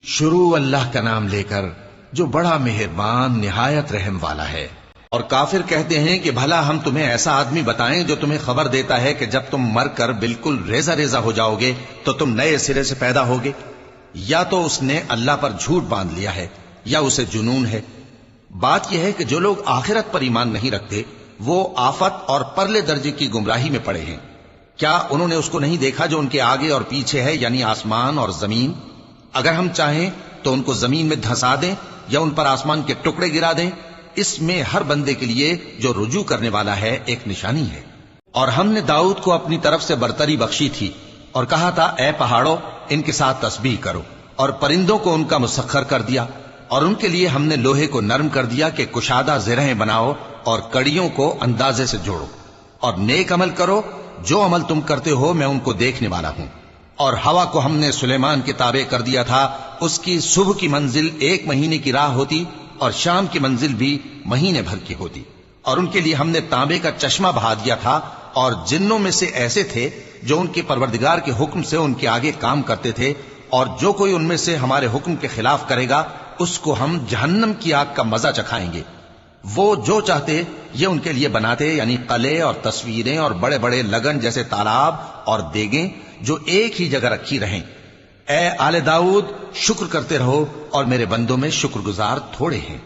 شروع اللہ کا نام لے کر جو بڑا مہربان نہایت رحم والا ہے۔ اور کافر کہتے ہیں کہ بھلا ہم تمہیں ایسا آدمی بتائیں جو تمہیں خبر دیتا ہے کہ جب تم مر کر بالکل ریزہ ریزہ ہو جاؤ گے تو تم نئے سرے سے پیدا ہوگے؟ یا تو اس نے اللہ پر جھوٹ باندھ لیا ہے یا اسے جنون ہے۔ بات یہ ہے کہ جو لوگ آخرت پر ایمان نہیں رکھتے وہ آفت اور پرلے درجے کی گمراہی میں پڑے ہیں۔ کیا انہوں نے اس کو نہیں دیکھا جو ان کے آگے اور پیچھے ہے، یعنی آسمان اور زمین؟ اگر ہم چاہیں تو ان کو زمین میں دھسا دیں یا ان پر آسمان کے ٹکڑے گرا دیں۔ اس میں ہر بندے کے لیے جو رجوع کرنے والا ہے ایک نشانی ہے۔ اور ہم نے داؤد کو اپنی طرف سے برتری بخشی تھی اور کہا تھا اے پہاڑوں ان کے ساتھ تسبیح کرو، اور پرندوں کو ان کا مسخر کر دیا، اور ان کے لیے ہم نے لوہے کو نرم کر دیا کہ کشادہ زرہیں بناؤ اور کڑیوں کو اندازے سے جوڑو، اور نیک عمل کرو، جو عمل تم کرتے ہو میں ان کو دیکھنے والا ہوں۔ اور ہوا کو ہم نے سلیمان کے تابع کر دیا تھا، اس کی صبح کی منزل 1 مہینے کی راہ ہوتی اور شام کی منزل بھی مہینے بھر کی ہوتی۔ اور ان کے لیے ہم نے تانبے کا چشمہ بہا دیا تھا، اور جنوں میں سے ایسے تھے جو ان کے پروردگار کے حکم سے ان کے آگے کام کرتے تھے، اور جو کوئی ان میں سے ہمارے حکم کے خلاف کرے گا اس کو ہم جہنم کی آگ کا مزہ چکھائیں گے۔ وہ جو چاہتے یہ ان کے لیے بناتے، یعنی قلعے اور تصویریں اور بڑے بڑے لگن جیسے تالاب اور دیگیں جو ایک ہی جگہ رکھی رہیں۔ اے آل داؤد شکر کرتے رہو، اور میرے بندوں میں شکر گزار تھوڑے ہیں۔